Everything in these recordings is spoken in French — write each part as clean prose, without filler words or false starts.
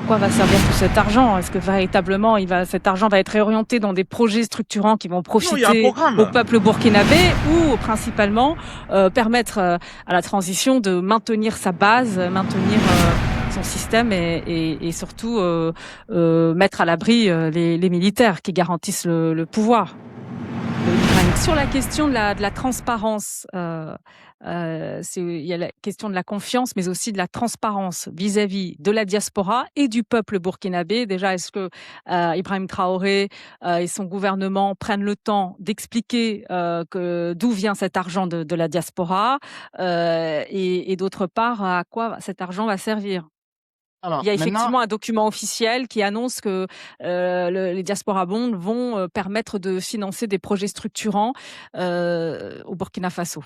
quoi va servir tout cet argent? Est-ce que véritablement cet argent va être réorienté dans des projets structurants qui vont Non, il y a un profiter au programme. peuple burkinabé ou principalement permettre à la transition de maintenir sa base, maintenir son système et surtout mettre à l'abri les militaires qui garantissent le pouvoir de l'Ukraine. Sur la question de la transparence, il y a la question de la confiance, mais aussi de la transparence vis-à-vis de la diaspora et du peuple burkinabé. Déjà, est-ce que Ibrahim Traoré et son gouvernement prennent le temps d'expliquer d'où vient cet argent de la diaspora et d'autre part, à quoi cet argent va servir? Il Alors, y a maintenant, effectivement un document officiel qui annonce que les diaspora bonds vont permettre de financer des projets structurants au Burkina Faso.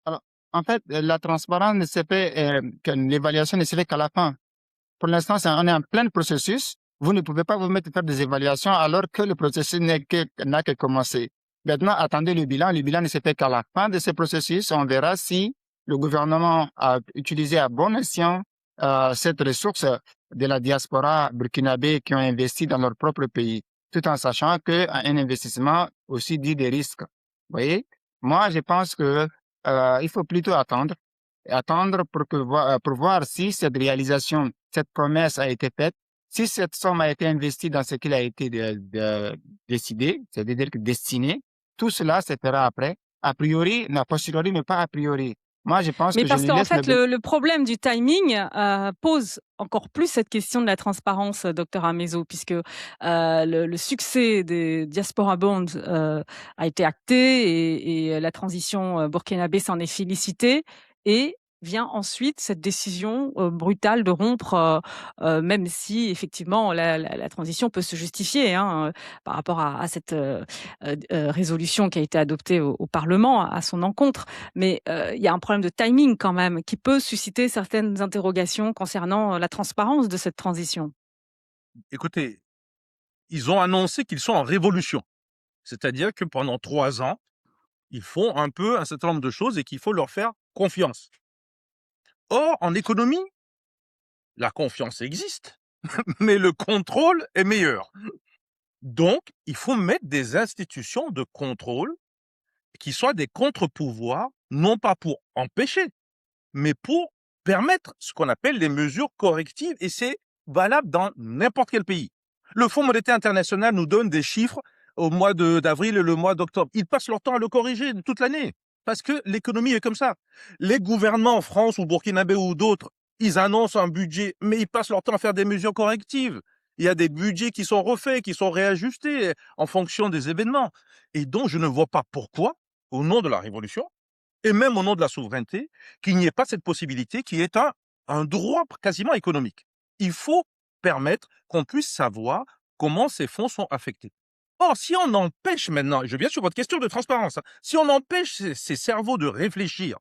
alors, en fait, la transparence ne se fait, que l'évaluation ne se fait qu'à la fin. Pour l'instant, on est en plein processus. Vous ne pouvez pas vous mettre à faire des évaluations alors que le processus n'a que commencé. Maintenant, attendez le bilan. Le bilan ne se fait qu'à la fin de ce processus. On verra si le gouvernement a utilisé à bon escient cette ressource de la diaspora burkinabé qui ont investi dans leur propre pays, tout en sachant qu'un investissement aussi dit des risques. Vous voyez? Moi, je pense que il faut plutôt attendre pour voir si cette réalisation, cette promesse a été faite, si cette somme a été investie dans ce qu'il a été décidé, c'est-à-dire que destiné, tout cela se fera après. A priori, a posteriori, mais pas a priori. Moi, je pense Mais que je parce ne qu'en laisse fait, le problème du timing pose encore plus cette question de la transparence, docteur Amezo, puisque le succès des Diaspora Bonds a été acté et la transition burkinabé s'en est félicitée. Et vient ensuite cette décision brutale de rompre, même si effectivement la transition peut se justifier par rapport à cette résolution qui a été adoptée au Parlement à son encontre. Mais il y a un problème de timing quand même qui peut susciter certaines interrogations concernant la transparence de cette transition. Écoutez, ils ont annoncé qu'ils sont en révolution. C'est-à-dire que pendant 3 ans, ils font un certain nombre de choses et qu'il faut leur faire confiance. Or, en économie, la confiance existe, mais le contrôle est meilleur. Donc, il faut mettre des institutions de contrôle qui soient des contre-pouvoirs, non pas pour empêcher, mais pour permettre ce qu'on appelle les mesures correctives, et c'est valable dans n'importe quel pays. Le Fonds monétaire international nous donne des chiffres au mois d'avril et le mois d'octobre. Ils passent leur temps à le corriger toute l'année, parce que l'économie est comme ça. Les gouvernements en France ou Burkinabé ou d'autres, ils annoncent un budget, mais ils passent leur temps à faire des mesures correctives. Il y a des budgets qui sont refaits, qui sont réajustés en fonction des événements. Et donc, je ne vois pas pourquoi, au nom de la révolution, et même au nom de la souveraineté, qu'il n'y ait pas cette possibilité qui est un droit quasiment économique. Il faut permettre qu'on puisse savoir comment ces fonds sont affectés. Or, si on empêche maintenant, et je viens sur votre question de transparence, si on empêche ces cerveaux de réfléchir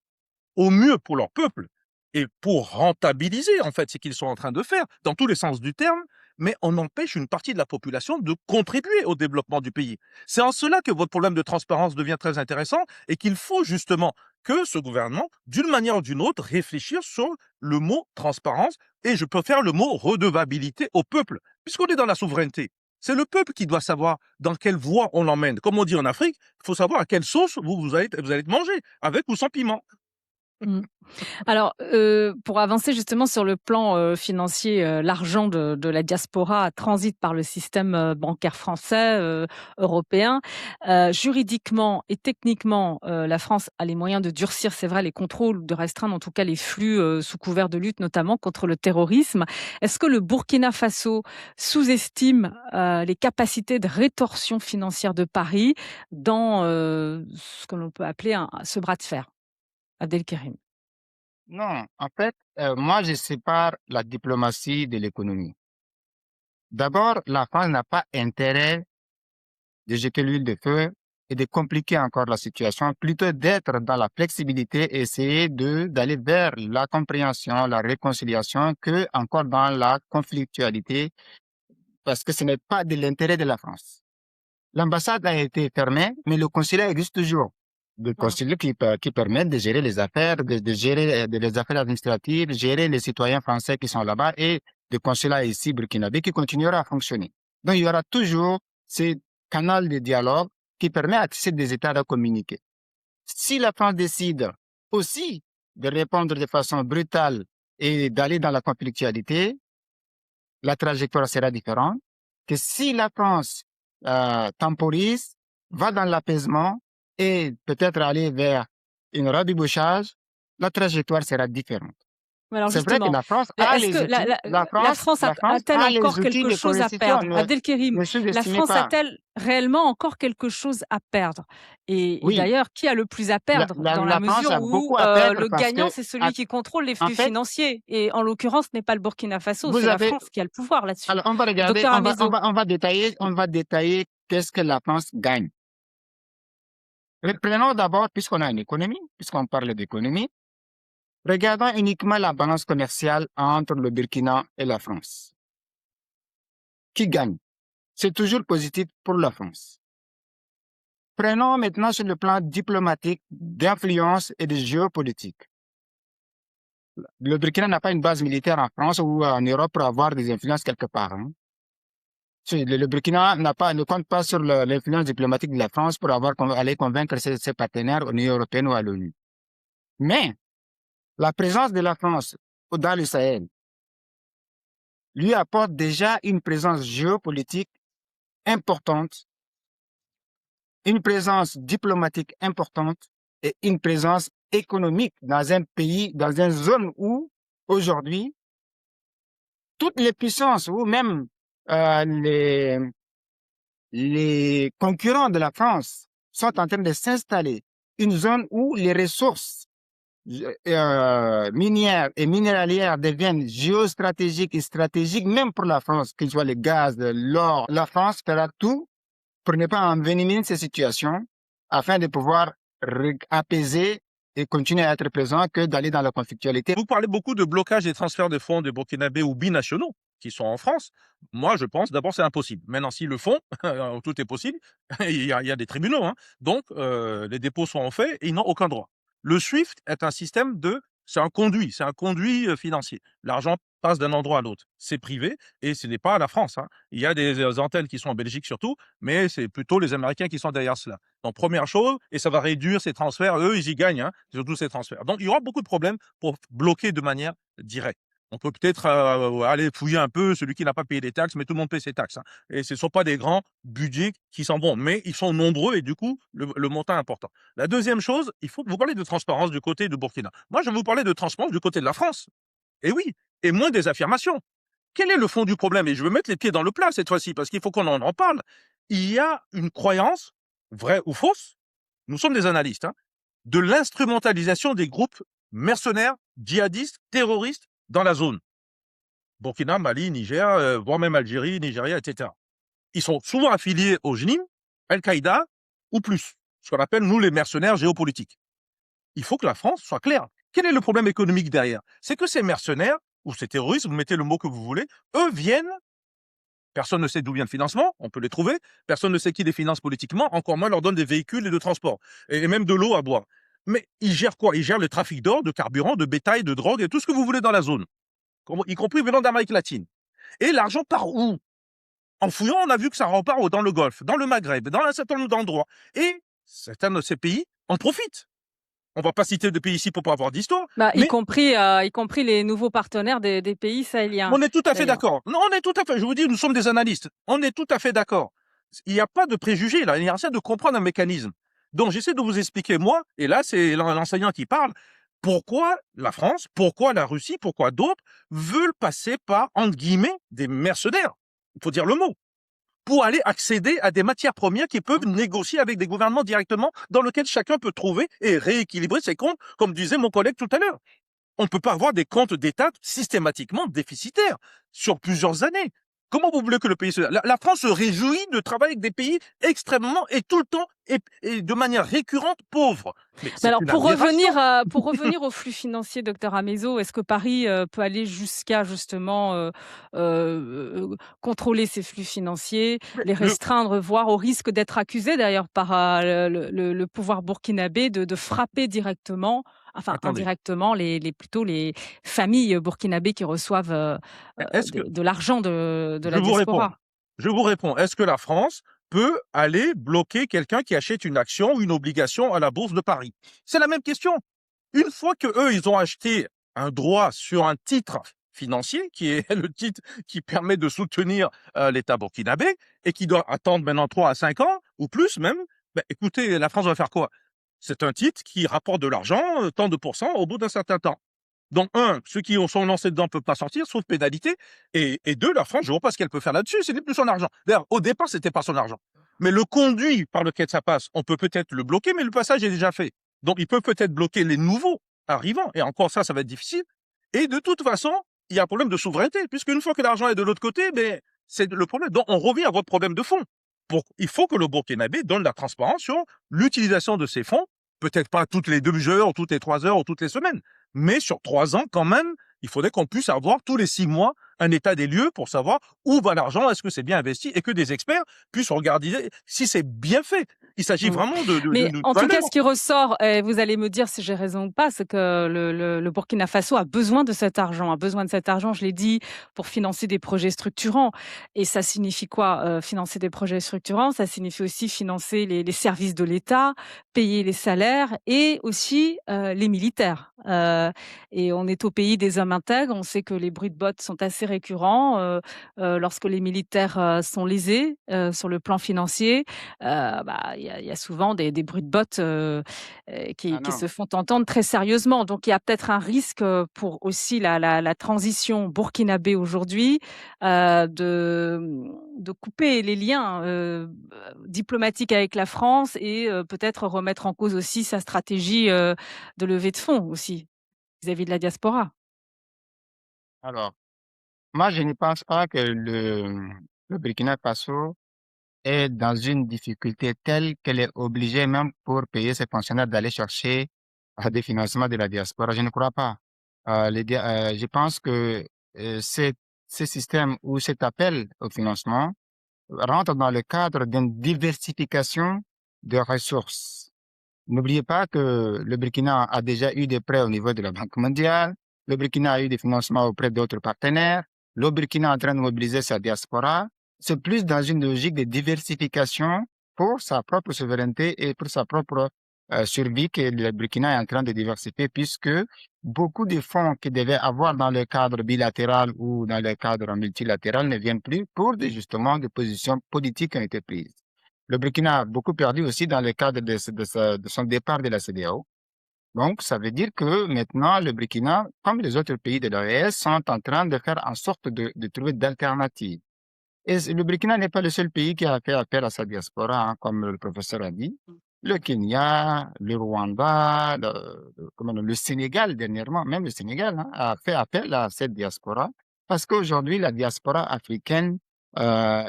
au mieux pour leur peuple et pour rentabiliser en fait ce qu'ils sont en train de faire, dans tous les sens du terme, mais on empêche une partie de la population de contribuer au développement du pays. C'est en cela que votre problème de transparence devient très intéressant et qu'il faut justement que ce gouvernement, d'une manière ou d'une autre, réfléchisse sur le mot transparence et je peux faire le mot redevabilité au peuple, puisqu'on est dans la souveraineté. C'est le peuple qui doit savoir dans quelle voie on l'emmène. Comme on dit en Afrique, il faut savoir à quelle sauce vous allez être mangé, avec ou sans piment. Mmh. Alors, pour avancer justement sur le plan financier, l'argent de la diaspora transite par le système bancaire français, européen. Juridiquement et techniquement, la France a les moyens de durcir, c'est vrai, les contrôles, ou de restreindre en tout cas les flux sous couvert de lutte notamment contre le terrorisme. Est-ce que le Burkina Faso sous-estime les capacités de rétorsion financière de Paris dans ce que l'on peut appeler ce bras de fer? Abdelkerim. non, en fait, moi, je sépare la diplomatie de l'économie. D'abord, la France n'a pas intérêt de jeter l'huile de feu et de compliquer encore la situation, plutôt d'être dans la flexibilité et essayer d'aller vers la compréhension, la réconciliation, que encore dans la conflictualité, parce que ce n'est pas de l'intérêt de la France. L'ambassade a été fermée, mais le consulat existe toujours. Le consulat qui permet de gérer les affaires, de gérer les affaires administratives, gérer les citoyens français qui sont là-bas et de consulat ici burkinabé qui continuera à fonctionner. Donc, il y aura toujours ce canal de dialogue qui permet à ces deux États de communiquer. Si la France décide aussi de répondre de façon brutale et d'aller dans la conflictualité, la trajectoire sera différente que si la France temporise, va dans l'apaisement et peut-être aller vers une rabibouchage, la trajectoire sera différente. Alors C'est vrai que justement, la France a est-ce les que outils. la France a-t-elle a les encore outils quelque de chose à coercition. perdre? Abdelkérim, Ne la sous-estimez France pas. a-t-elle réellement encore quelque chose à perdre? Et Oui, d'ailleurs, qui a le plus à perdre dans la la France mesure a où beaucoup à perdre le parce gagnant, que, c'est celui qui contrôle les en flux fait, financiers. Et en l'occurrence, ce n'est pas le Burkina Faso, vous c'est la avez. France qui a le pouvoir là-dessus. Alors, on va regarder, Docteur Amezo. on va détailler qu'est-ce que la France gagne. Prenons d'abord, puisqu'on a une économie, puisqu'on parle d'économie, regardons uniquement la balance commerciale entre le Burkina et la France. Qui gagne? C'est toujours positif pour la France. Prenons maintenant sur le plan diplomatique, d'influence et de géopolitique. Le Burkina n'a pas une base militaire en France ou en Europe pour avoir des influences quelque part. Hein. Le Burkina ne compte pas sur l'influence diplomatique de la France pour aller convaincre ses partenaires au l'Union européenne ou à l'ONU. Mais la présence de la France dans le Sahel lui apporte déjà une présence géopolitique importante, une présence diplomatique importante et une présence économique dans un pays, dans une zone où, aujourd'hui, toutes les puissances ou même les concurrents de la France sont en train de s'installer. Une zone où les ressources minières et minéralières deviennent géostratégiques et stratégiques, même pour la France, qu'il soit le gaz, l'or. La France fera tout pour ne pas envenimer ces situations afin de pouvoir apaiser et continuer à être présent que d'aller dans la conflictualité. Vous parlez beaucoup de blocage des transferts de fonds des Burkinabés ou binationaux qui sont en France. Moi, je pense d'abord c'est impossible. Maintenant, s'ils le font, tout est possible. Il y a des tribunaux. Hein. Donc, les dépôts sont en fait et ils n'ont aucun droit. Le SWIFT est un système c'est un conduit financier. L'argent passe d'un endroit à l'autre. C'est privé et ce n'est pas la France. Hein. Il y a des antennes qui sont en Belgique surtout, mais c'est plutôt les Américains qui sont derrière cela. Donc, première chose, et ça va réduire ces transferts. Eux, ils y gagnent, hein, surtout ces transferts. Donc, il y aura beaucoup de problèmes pour bloquer de manière directe. On peut peut-être aller fouiller un peu celui qui n'a pas payé des taxes, mais tout le monde paye ses taxes. Hein. Et ce ne sont pas des grands budgets qui s'en vont, mais ils sont nombreux et du coup, le montant est important. La deuxième chose, il faut que vous parlez de transparence du côté du Burkina. Moi, je vais vous parler de transparence du côté de la France. Et oui, et moins des affirmations. Quel est le fond du problème? Et je veux mettre les pieds dans le plat cette fois-ci, parce qu'il faut qu'on en parle. Il y a une croyance, vraie ou fausse, nous sommes des analystes, hein, de l'instrumentalisation des groupes mercenaires, djihadistes, terroristes dans la zone. Burkina, Mali, Niger, voire même Algérie, Nigeria, etc. Ils sont souvent affiliés au JNIM, Al-Qaïda ou plus, ce qu'on appelle, nous, les mercenaires géopolitiques. Il faut que la France soit claire. Quel est le problème économique derrière? C'est que ces mercenaires, ou ces terroristes, vous mettez le mot que vous voulez, eux viennent, personne ne sait d'où vient le financement, on peut les trouver, personne ne sait qui les finance politiquement, encore moins leur donne des véhicules et de transport, et même de l'eau à boire. Mais ils gèrent quoi? Ils gèrent le trafic d'or, de carburant, de bétail, de drogue et tout ce que vous voulez dans la zone, y compris venant d'Amérique latine. Et l'argent part où? En fouillant, on a vu que ça repart dans le Golfe, dans le Maghreb, dans un certain nombre d'endroits. Et certains de ces pays en profitent. On ne va pas citer de pays ici pour pas avoir d'histoire. Y compris les nouveaux partenaires des pays sahéliens. On est tout à fait d'accord. Non, on est tout à fait. Je vous dis, nous sommes des analystes. On est tout à fait d'accord. Il n'y a pas de préjugés là. Il y a de comprendre un mécanisme. Donc j'essaie de vous expliquer moi. Et là, c'est l'enseignant qui parle. Pourquoi la France, pourquoi la Russie, pourquoi d'autres veulent passer par, entre guillemets, des mercenaires. Il faut dire le mot. Pour aller accéder à des matières premières qui peuvent négocier avec des gouvernements directement, dans lesquels chacun peut trouver et rééquilibrer ses comptes, comme disait mon collègue tout à l'heure. On ne peut pas avoir des comptes d'État systématiquement déficitaires sur plusieurs années. Comment vous voulez que le pays la France se réjouit de travailler avec des pays extrêmement et tout le temps et de manière récurrente pauvre. Mais Mais c'est alors une aberration. pour revenir aux flux financiers, docteur Amezo, est-ce que Paris, peut aller jusqu'à justement, contrôler ces flux financiers, Mais les restreindre, voire au risque d'être accusé d'ailleurs par, le pouvoir burkinabé de frapper directement, enfin attendez, indirectement plutôt les familles burkinabées qui reçoivent, est-ce que de l'argent de je la vous réponds, diaspora? est-ce que la France peut aller bloquer quelqu'un qui achète une action ou une obligation à la Bourse de Paris? C'est la même question. Une fois que eux, ils ont acheté un droit sur un titre financier, qui est le titre qui permet de soutenir l'État burkinabé, et qui doit attendre maintenant 3 à 5 ans, ou plus même, ben, écoutez, la France va faire quoi? C'est un titre qui rapporte de l'argent, tant de pourcents, au bout d'un certain temps. Donc, un, ceux qui sont lancés dedans ne peuvent pas sortir, sauf pénalité. Et deux, la France, je ne vois pas ce qu'elle peut faire là-dessus, ce n'est plus son argent. D'ailleurs, au départ, ce n'était pas son argent. Mais le conduit par lequel ça passe, on peut peut-être le bloquer, mais le passage est déjà fait. Donc, ils peuvent peut-être bloquer les nouveaux arrivants. Et encore ça va être difficile. Et de toute façon, il y a un problème de souveraineté, puisqu'une fois que l'argent est de l'autre côté, ben, c'est le problème. Donc, on revient à votre problème de fond. Il faut que le Burkinabé donne la transparence sur l'utilisation de ces fonds, peut-être pas toutes les 2 heures, toutes les 3 heures ou toutes les semaines, mais sur 3 ans, quand même, il faudrait qu'on puisse avoir tous les 6 mois un état des lieux pour savoir où va l'argent, est-ce que c'est bien investi, et que des experts puissent regarder si c'est bien fait. Il s'agit Mmh. vraiment Mais de en tout cas, valeurs. ce qui ressort, et vous allez me dire si j'ai raison ou pas, c'est que le Burkina Faso a besoin de cet argent, je l'ai dit, pour financer des projets structurants. Et ça signifie quoi, financer des projets structurants? Ça signifie aussi financer les services de l'État, payer les salaires et aussi, les militaires. Et on est au pays des hommes intègres. On sait que les bruits de bottes sont assez récurrents, lorsque les militaires, sont lésés, sur le plan financier. Il y a souvent des bruits de bottes, Ah qui non. se font entendre très sérieusement. Donc il y a peut-être un risque, pour aussi la transition burkinabé aujourd'hui, de couper les liens, diplomatiques avec la France et peut-être remettre en cause aussi sa stratégie, de levée de fonds aussi, vis-à-vis de la diaspora. Alors, moi, je ne pense pas que le Burkina Faso est dans une difficulté telle qu'elle est obligée, même pour payer ses pensionnaires, d'aller chercher des financements de la diaspora. Je ne crois pas. Je pense que ce système ou cet appel au financement rentre dans le cadre d'une diversification de ressources. N'oubliez pas que le Burkina a déjà eu des prêts au niveau de la Banque mondiale. Le Burkina a eu des financements auprès d'autres partenaires. Le Burkina est en train de mobiliser sa diaspora. C'est plus dans une logique de diversification pour sa propre souveraineté et pour sa propre survie que le Burkina est en train de diversifier, puisque beaucoup de fonds qu'il devait avoir dans le cadre bilatéral ou dans le cadre multilatéral ne viennent plus pour justement des positions politiques qui ont été prises. Le Burkina a beaucoup perdu aussi dans le cadre de son départ de la CEDEAO. Donc, ça veut dire que maintenant, le Burkina, comme les autres pays de l'OAS, sont en train de faire en sorte de trouver d'alternatives. Et le Burkina n'est pas le seul pays qui a fait appel à sa diaspora, hein, comme le professeur a dit. Le Kenya, le Rwanda, le Sénégal dernièrement, même le Sénégal hein, a fait appel à cette diaspora parce qu'aujourd'hui, la diaspora africaine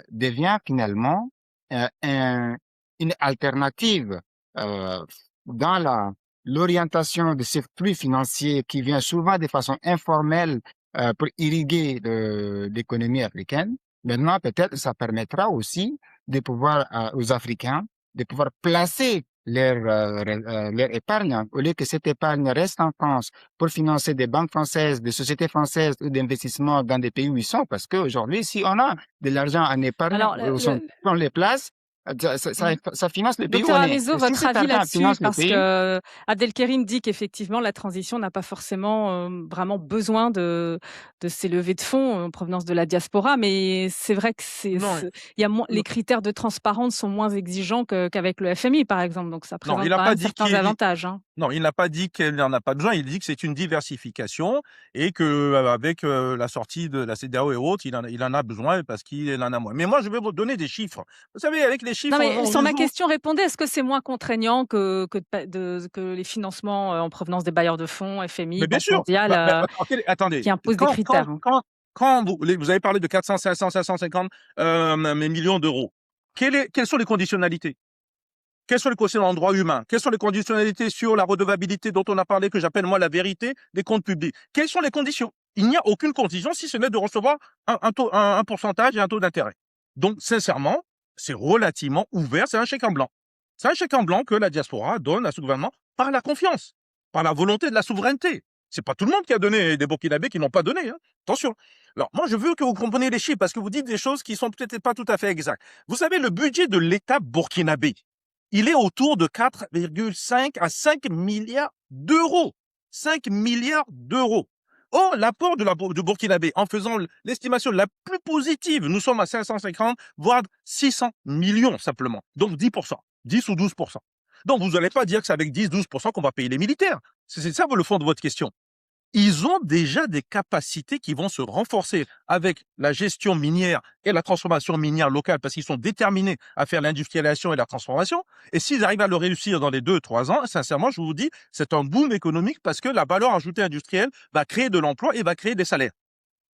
devient finalement une alternative dans l'orientation de ces flux financiers qui vient souvent de façon informelle pour irriguer l'économie africaine. Maintenant, peut-être ça permettra aussi de pouvoir aux Africains de pouvoir placer leur épargne au lieu que cette épargne reste en France pour financer des banques françaises, des sociétés françaises ou d'investissement dans des pays où ils sont. Parce qu'aujourd'hui, si on a de l'argent en épargne, Alors on les place, ça finance le pays où docteur on est. Amezo, Et si votre cet avis argent là-dessus? finance le Parce pays, que Abdelkerim dit qu'effectivement la transition n'a pas forcément, vraiment besoin de ces levées de fonds en provenance de la diaspora, mais c'est vrai que Non, il y a moins non, les critères de transparence sont moins exigeants qu'avec le FMI, par exemple, donc ça non, il présente n'a quand pas même dit certains qu'il avantages, hein. Non, il n'a pas dit qu'elle n'en a pas besoin, il dit que c'est une diversification et que avec la sortie de la CEDEAO et autres, il en a besoin parce qu'il en a moins. Mais moi, je vais vous donner des chiffres. Vous savez, avec les Non, chiffres, mais on sur ma résout. question, répondez, est-ce que c'est moins contraignant que les financements, en provenance des bailleurs de fonds, FMI, Mais bien Banque sûr. mondiale, Attendez, qui imposent des critères, hein? quand vous avez parlé de 400, 500, 550 millions d'euros, quelles sont les conditionnalités? Quelles sont les conditions en droit humain? Quelles sont les conditionnalités sur la redevabilité dont on a parlé, que j'appelle moi la vérité des comptes publics? Quelles sont les conditions? Il n'y a aucune condition si ce n'est de recevoir un pourcentage et un taux d'intérêt. Donc, sincèrement, c'est relativement ouvert, c'est un chèque en blanc. C'est un chèque en blanc que la diaspora donne à ce gouvernement par la confiance, par la volonté de la souveraineté. C'est pas tout le monde qui a donné, des Burkinabés qui n'ont pas donné, hein. Attention. Alors, moi, je veux que vous compreniez les chiffres parce que vous dites des choses qui sont peut-être pas tout à fait exactes. Vous savez, le budget de l'État burkinabé, il est autour de 4,5 à 5 milliards d'euros. 5 milliards d'euros. Or, l'apport de Burkinabé, en faisant l'estimation la plus positive, nous sommes à 550, voire 600 millions simplement. Donc 10%, 10 ou 12%. Donc vous n'allez pas dire que c'est avec 10-12% qu'on va payer les militaires. C'est ça le fond de votre question. Ils ont déjà des capacités qui vont se renforcer avec la gestion minière et la transformation minière locale parce qu'ils sont déterminés à faire l'industrialisation et la transformation. Et s'ils arrivent à le réussir dans les 2-3 ans, sincèrement, je vous dis, c'est un boom économique parce que la valeur ajoutée industrielle va créer de l'emploi et va créer des salaires.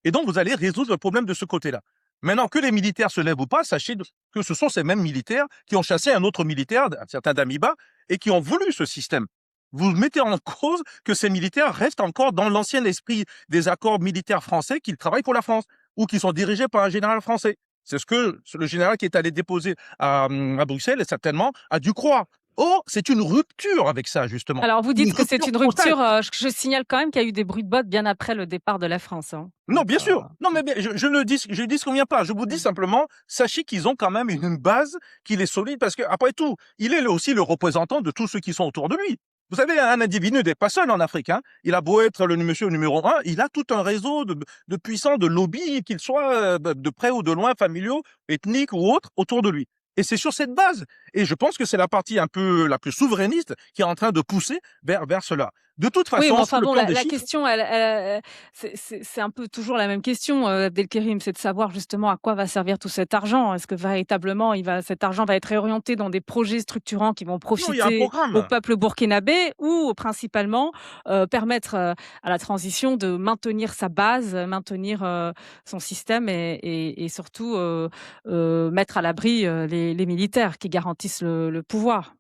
Et donc, vous allez résoudre le problème de ce côté-là. Maintenant, que les militaires se lèvent ou pas, sachez que ce sont ces mêmes militaires qui ont chassé un autre militaire, un certain Damiba, et qui ont voulu ce système. Vous mettez en cause que ces militaires restent encore dans l'ancien esprit des accords militaires français qu'ils travaillent pour la France ou qui sont dirigés par un général français. C'est ce que le général qui est allé déposer à Bruxelles, certainement, a dû croire. Or, c'est une rupture avec ça, justement. Alors, vous dites que c'est une totale. rupture. Je signale quand même qu'il y a eu des bruits de bottes bien après le départ de la France, hein. Non, Donc, bien sûr. Non, mais je ne disconviens pas. Je vous dis simplement, sachez qu'ils ont quand même une base qui est solide parce que, après tout, il est aussi le représentant de tous ceux qui sont autour de lui. Vous savez, un individu n'est pas seul en Afrique, hein. Il a beau être le monsieur numéro 1, il a tout un réseau de puissants, de lobbies, qu'ils soient de près ou de loin, familiaux, ethniques ou autres, autour de lui. Et c'est sur cette base. Et je pense que c'est la partie un peu la plus souverainiste qui est en train de pousser vers cela. De toute façon, oui, mais sur enfin le bon, plan la, des la chiffres, question, c'est un peu toujours la même question, Abdelkérim, c'est de savoir justement à quoi va servir tout cet argent. Est-ce que véritablement cet argent va être réorienté dans des projets structurants qui vont non, il y a un profiter au programme. peuple burkinabé ou principalement permettre à la transition de maintenir sa base, maintenir son système et surtout mettre à l'abri les militaires qui garantissent le pouvoir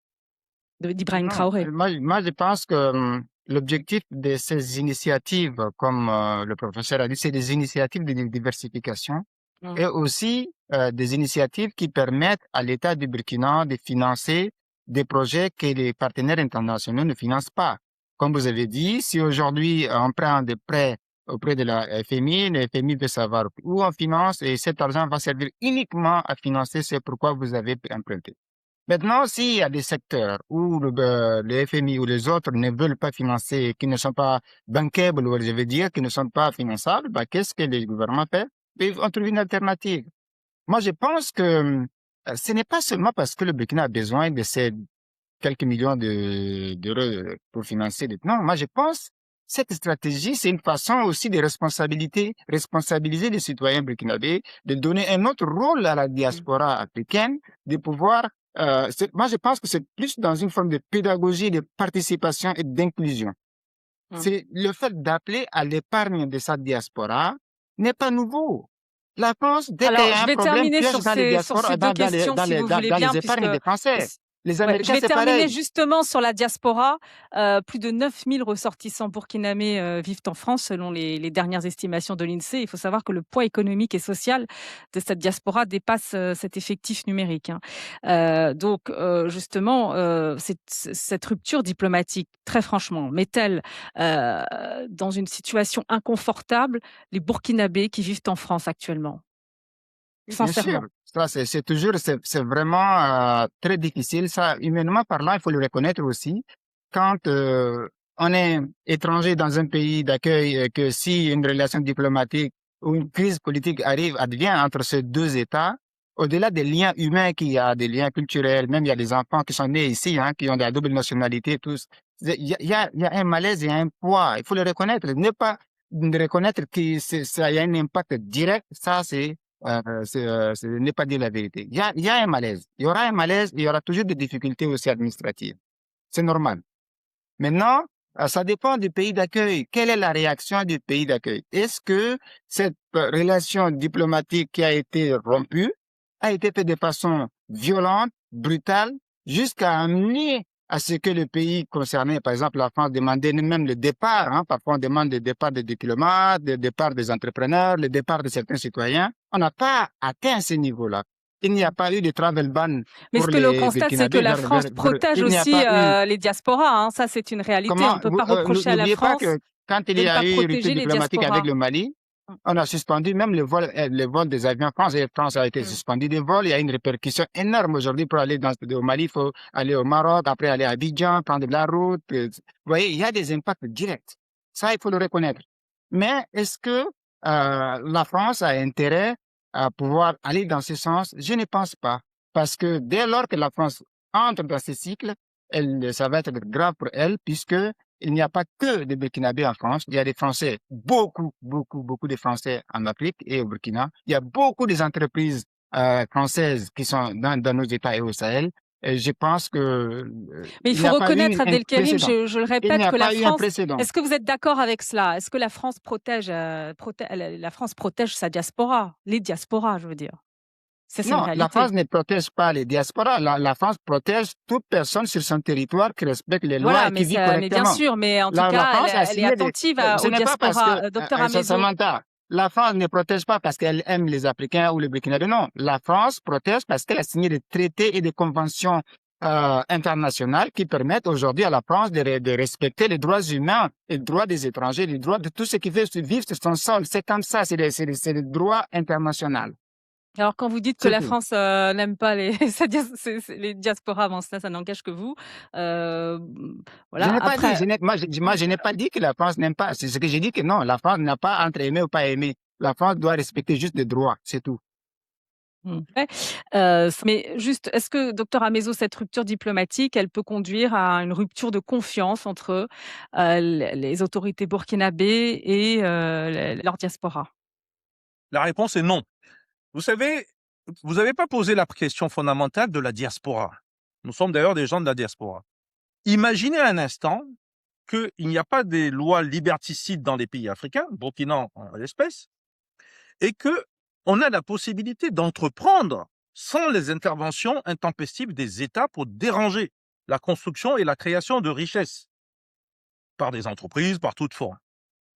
d'Ibrahim Non, Traoré. moi, je pense que l'objectif de ces initiatives, comme le professeur a dit, c'est des initiatives de diversification et aussi des initiatives qui permettent à l'État du Burkina de financer des projets que les partenaires internationaux ne financent pas. Comme vous avez dit, si aujourd'hui on prend des prêts auprès de la FMI, le FMI veut savoir où on finance et cet argent va servir uniquement à financer ce pourquoi vous avez emprunté. Maintenant, s'il y a des secteurs où le FMI ou les autres ne veulent pas financer, qui ne sont pas bankable, ou je veux dire, qui ne sont pas finançables, bah, qu'est-ce que les gouvernements font? Ils vont trouver une alternative. Moi, je pense que ce n'est pas seulement parce que le Burkina a besoin de ces quelques millions d'euros pour financer. Non, moi, je pense cette stratégie, c'est une façon aussi de responsabiliser les citoyens burkinabés, de donner un autre rôle à la diaspora africaine, de pouvoir moi, je pense que c'est plus dans une forme de pédagogie, de participation et d'inclusion. C'est le fait d'appeler à l'épargne de sa diaspora n'est pas nouveau. La France, dès qu'il y Alors, a je un vais problème, terminer piège sur dans les ces diasporas, deux questions, si vous voulez dans bien, les épargnes des puisque Français. Les ouais, je Américains, vais c'est terminer pareil. justement sur la diaspora. Plus de 9000 ressortissants burkinabés vivent en France, selon les dernières estimations de l'INSEE. Il faut savoir que le poids économique et social de cette diaspora dépasse cet effectif numérique, hein. Donc, justement, cette rupture diplomatique, très franchement, met-elle dans une situation inconfortable les Burkinabés qui vivent en France actuellement? Bien sûr, Sincèrement. ça c'est toujours, c'est vraiment très difficile. Ça, humainement parlant, il faut le reconnaître aussi. Quand on est étranger dans un pays d'accueil, que si une relation diplomatique ou une crise politique advient entre ces deux États, au-delà des liens humains qu'il y a, des liens culturels, même il y a des enfants qui sont nés ici, hein, qui ont de la double nationalité, tous. Il y a un malaise, il y a un poids. Il faut le reconnaître. Ne pas reconnaître que ça y a un impact direct, ça ce n'est pas dire la vérité. Il y a un malaise. Il y aura un malaise, il y aura toujours des difficultés aussi administratives. C'est normal. Maintenant, ça dépend du pays d'accueil. Quelle est la réaction du pays d'accueil? Est-ce que cette relation diplomatique qui a été rompue a été faite de façon violente, brutale, jusqu'à amener à ce que le pays concerné, par exemple la France, demandait même le départ. Hein, parfois on demande le départ des diplomates, le départ des entrepreneurs, le départ de certains citoyens. On n'a pas atteint ce niveau-là. Il n'y a pas eu de travel ban Mais pour ce que l'on les constate, c'est que Burkinabés la France protège il n'y a aussi pas eu. les diasporas. Hein. Ça, c'est une réalité. On ne peut pas reprocher à la N'oubliez pas France que quand il de y ne a pas eu rupture protéger les diplomatique avec diasporas. le Mali, Mm. on a suspendu même le vol des avions France. Et France a été Mm. suspendu des vols. Il y a une répercussion énorme aujourd'hui pour aller au Mali. Il faut aller au Maroc, après aller à Abidjan, prendre de la route. Vous voyez, il y a des impacts directs. Ça, il faut le reconnaître. Mais est-ce que la France a intérêt à pouvoir aller dans ce sens? Je ne pense pas. Parce que dès lors que la France entre dans ce cycle, ça va être grave pour elle, puisque il n'y a pas que des Burkinabés en France. Il y a des Français, beaucoup de Français en Afrique et au Burkina. Il y a beaucoup des entreprises françaises qui sont dans nos États et au Sahel. Et je pense que Mais il il faut n'y a pas eu reconnaître, un Abdelkérim, précédent. je le Il n'y répète, a que la pas eu un France. précédent. Est-ce que vous êtes d'accord avec cela? Est-ce que la France la France protège sa diaspora, les diasporas, je veux dire. Ça, c'est une Non, la réalité. France ne protège pas les diasporas. La France protège toute personne sur son territoire qui respecte les lois Voilà, et qui vit mais bien correctement. sûr, mais en tout La cas, France a elle est signé des... attentive Ce aux n'est pas parce diasporas. que, Docteur Amezo. Samantha, la France ne protège pas parce qu'elle aime les Africains ou les Burkinabés. Non, la France protège parce qu'elle a signé des traités et des conventions internationales qui permettent aujourd'hui à la France de respecter les droits humains, les droits des étrangers, les droits de tous ceux qui veulent vivre sur son sol. C'est comme ça, c'est des droits internationaux. Alors, quand vous dites que C'est la tout. France n'aime pas les, les diasporas, bon, ça n'engage que vous. Je Voilà. n'ai pas dit, Après, je n'ai pas dit que la France n'aime pas. C'est ce que j'ai dit que non, la France n'a pas entre aimer ou pas aimer. La France doit respecter juste des droits, c'est tout. ouais. Mais juste, est-ce que, docteur Amezo, cette rupture diplomatique, elle peut conduire à une rupture de confiance entre les autorités burkinabées et leur diaspora? La réponse est non. Vous savez, vous n'avez pas posé la question fondamentale de la diaspora. Nous sommes d'ailleurs des gens de la diaspora. Imaginez un instant qu'il n'y a pas des lois liberticides dans les pays africains, Burkina en l'espèce, et que on a la possibilité d'entreprendre sans les interventions intempestives des États pour déranger la construction et la création de richesses par des entreprises, par toute forme.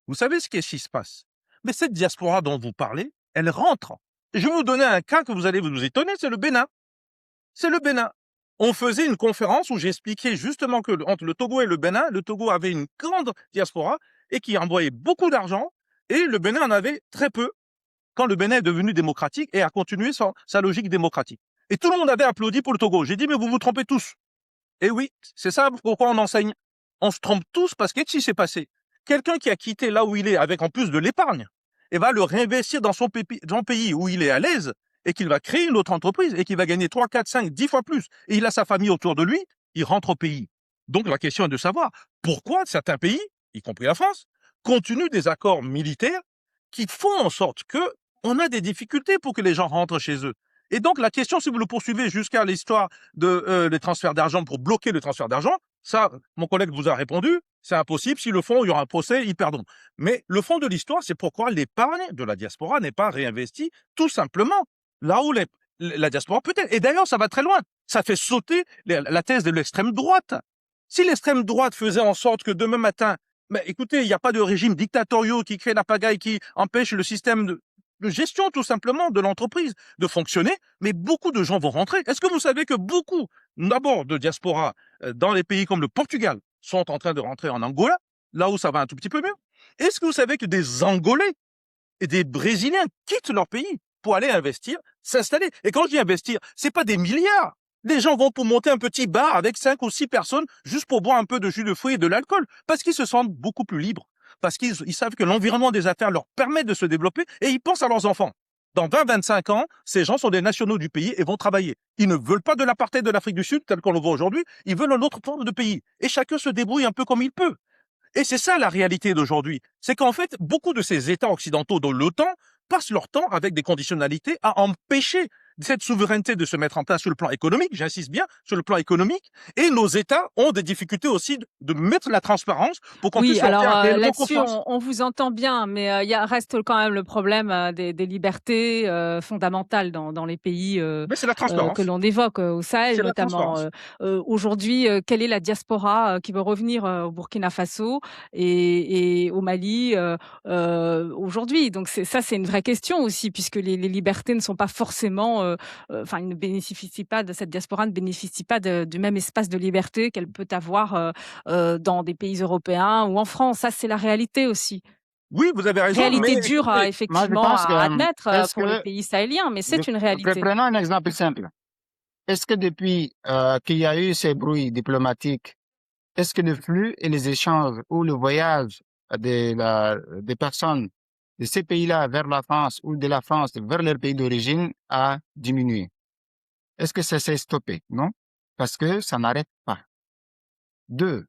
Vous savez ce qui se passe? Mais cette diaspora dont vous parlez, elle rentre. Je vais vous donner un cas que vous allez vous étonner, c'est le Bénin. C'est le Bénin. On faisait une conférence où j'expliquais justement que entre le Togo et le Bénin, le Togo avait une grande diaspora et qui envoyait beaucoup d'argent et le Bénin en avait très peu quand le Bénin est devenu démocratique et a continué sa logique démocratique. Et tout le monde avait applaudi pour le Togo. J'ai dit, mais vous vous trompez tous. Et oui, c'est ça pourquoi on enseigne. On se trompe tous parce qu'est-ce qui s'est passé? Quelqu'un qui a quitté là où il est avec en plus de l'épargne et va le réinvestir dans son pays où il est à l'aise et qu'il va créer une autre entreprise et qu'il va gagner 3, 4, 5, 10 fois plus et il a sa famille autour de lui, il rentre au pays. Donc la question est de savoir pourquoi certains pays, y compris la France, continuent des accords militaires qui font en sorte que on a des difficultés pour que les gens rentrent chez eux. Et donc la question, si vous le poursuivez jusqu'à l'histoire des transferts d'argent pour bloquer le transfert d'argent, ça, mon collègue vous a répondu, c'est impossible. S'ils le font, il y aura un procès, ils perdront. Mais le fond de l'histoire, c'est pourquoi l'épargne de la diaspora n'est pas réinvestie, tout simplement, là où la diaspora peut être. Et d'ailleurs, ça va très loin. Ça fait sauter la thèse de l'extrême droite. Si l'extrême droite faisait en sorte que demain matin, mais écoutez, il n'y a pas de régime dictatoriaux qui crée la pagaille, qui empêche le système de gestion tout simplement de l'entreprise de fonctionner, mais beaucoup de gens vont rentrer. Est-ce que vous savez que beaucoup, d'abord de diaspora, dans les pays comme le Portugal, sont en train de rentrer en Angola, là où ça va un tout petit peu mieux? Est-ce que vous savez que des Angolais et des Brésiliens quittent leur pays pour aller investir, s'installer? Et quand je dis investir, c'est pas des milliards. Les gens vont pour monter un petit bar avec 5 ou 6 personnes juste pour boire un peu de jus de fruits et de l'alcool, parce qu'ils se sentent beaucoup plus libres, parce qu'ils savent que l'environnement des affaires leur permet de se développer et ils pensent à leurs enfants. Dans 20-25 ans, ces gens sont des nationaux du pays et vont travailler. Ils ne veulent pas de l'apartheid de l'Afrique du Sud tel qu'on le voit aujourd'hui, ils veulent une autre forme de pays. Et chacun se débrouille un peu comme il peut. Et c'est ça la réalité d'aujourd'hui. C'est qu'en fait, beaucoup de ces États occidentaux, dont l'OTAN, passent leur temps avec des conditionnalités à empêcher cette souveraineté de se mettre en place sur le plan économique, j'insiste bien, sur le plan économique, et nos États ont des difficultés aussi de mettre la transparence pour qu'on puisse Oui, leur faire alors réellement là-dessus, confiance. on vous entend bien, mais reste quand même le problème des libertés fondamentales dans les pays Mais c'est la que transparence. l'on évoque, au Sahel C'est la notamment. transparence. Aujourd'hui, quelle est la diaspora qui veut revenir au Burkina Faso et au Mali aujourd'hui? Donc c'est une vraie question aussi, puisque les libertés ne sont pas forcément, enfin, ils ne bénéficient pas de cette diaspora, ne bénéficie pas du même espace de liberté qu'elle peut avoir dans des pays européens ou en France. Ça, c'est la réalité aussi. Oui, vous avez raison, mais Réalité dure à écoutez, Moi, je effectivement pense que, à admettre est-ce pour les que, pays sahéliens, mais c'est une réalité. prenons un exemple simple. Est-ce que depuis qu'il y a eu ces bruits diplomatiques, est-ce que le flux et les échanges ou le voyage des personnes de ces pays-là vers la France ou de la France vers leur pays d'origine a diminué? Est-ce que ça s'est stoppé? Non, parce que ça n'arrête pas. Deux,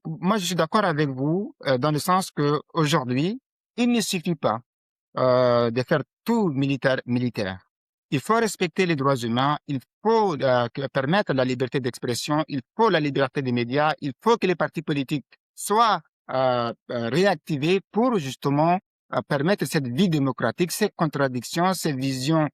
moi je suis d'accord avec vous dans le sens que aujourd'hui, il ne suffit pas de faire tout militaire. Il faut respecter les droits humains, il faut permettre la liberté d'expression, il faut la liberté des médias, il faut que les partis politiques soient réactivés pour justement permettre cette vie démocratique, ces contradictions, ces visions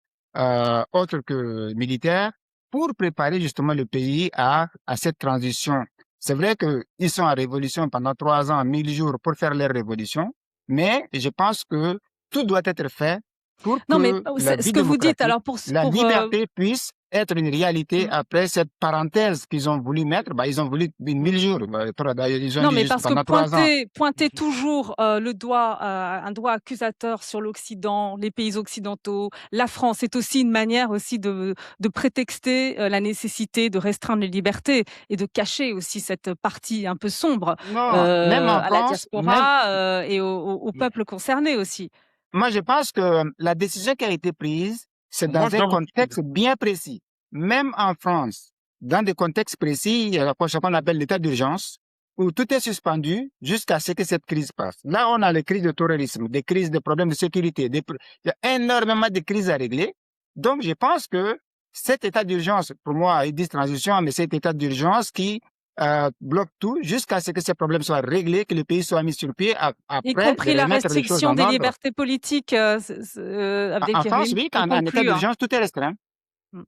autres que militaires, pour préparer justement le pays à cette transition. C'est vrai qu'ils sont en révolution pendant 3 ans, 1000 jours pour faire leur révolution, mais je pense que tout doit être fait pour Non, mais que la ce vie que vous dites, démocratique, alors la liberté puisse être une réalité mmh. après cette parenthèse qu'ils ont voulu mettre. Bah, ils ont voulu 1000 jours. D'ailleurs, ils ont Non, dit mais juste parce que pendant 3 ans. pointer toujours le doigt, un doigt accusateur sur l'Occident, les pays occidentaux, la France, c'est aussi une manière aussi de prétexter la nécessité de restreindre les libertés et de cacher aussi cette partie un peu sombre Non, même en à la France, même, diaspora et aux peuples concernés aussi. moi, je pense que la décision qui a été prise, c'est moi, dans je un dois vous... contexte bien précis. Même en France, dans des contextes précis, il y a ce qu'on appelle l'état d'urgence, où tout est suspendu jusqu'à ce que cette crise passe. Là, on a les crises de terrorisme, des crises de problèmes de sécurité, il y a énormément de crises à régler. Donc, je pense que cet état d'urgence, pour moi, ils disent transition, mais cet état d'urgence qui bloque tout jusqu'à ce que ces problèmes soient réglés, que le pays soit mis sur pied Y après compris de la remettre les choses restriction en des ordre. libertés politiques, En France, Abdelkérim, oui, y quand en état compris, hein. d'urgence, tout est restreint. Mmh.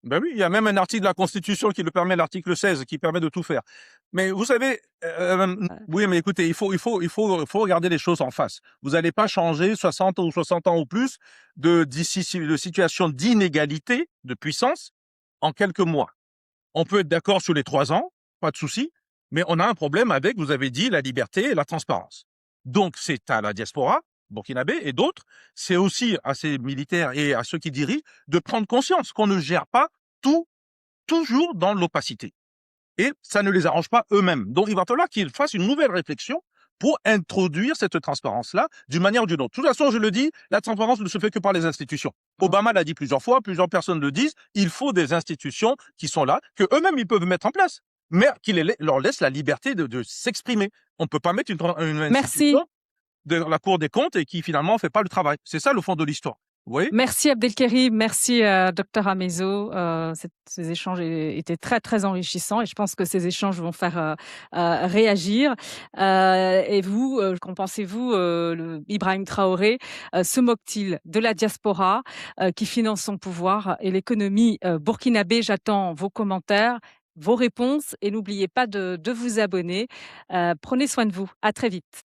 Ben oui, il y a même un article de la Constitution qui le permet, l'article 16, qui permet de tout faire. Mais vous savez, oui, mais écoutez, il faut regarder les choses en face. Vous n'allez pas changer 60 ou 60 ans ou plus de situation d'inégalité, de puissance, en quelques mois. On peut être d'accord sur les 3 ans, pas de souci, mais on a un problème avec, vous avez dit, la liberté et la transparence. Donc, c'est à la diaspora burkinabé et d'autres, c'est aussi à ces militaires et à ceux qui dirigent de prendre conscience qu'on ne gère pas tout toujours dans l'opacité. Et ça ne les arrange pas eux-mêmes. Donc, il va falloir qu'ils fassent une nouvelle réflexion pour introduire cette transparence-là d'une manière ou d'une autre. De toute façon, je le dis, la transparence ne se fait que par les institutions. Obama l'a dit plusieurs fois, plusieurs personnes le disent, il faut des institutions qui sont là, que eux-mêmes ils peuvent mettre en place, mais qui leur laissent la liberté de s'exprimer. On ne peut pas mettre une Merci. institution de la Cour des comptes et qui finalement ne fait pas le travail. C'est ça le fond de l'histoire. Vous voyez? Merci Abdelkérim, merci Dr Amezo. Ces échanges étaient très très enrichissants et je pense que ces échanges vont faire réagir. Et vous, qu'en pensez-vous, Ibrahim Traoré se moque-t-il de la diaspora qui finance son pouvoir et l'économie burkinabé? J'attends vos commentaires, vos réponses et n'oubliez pas de vous abonner. Prenez soin de vous. À très vite.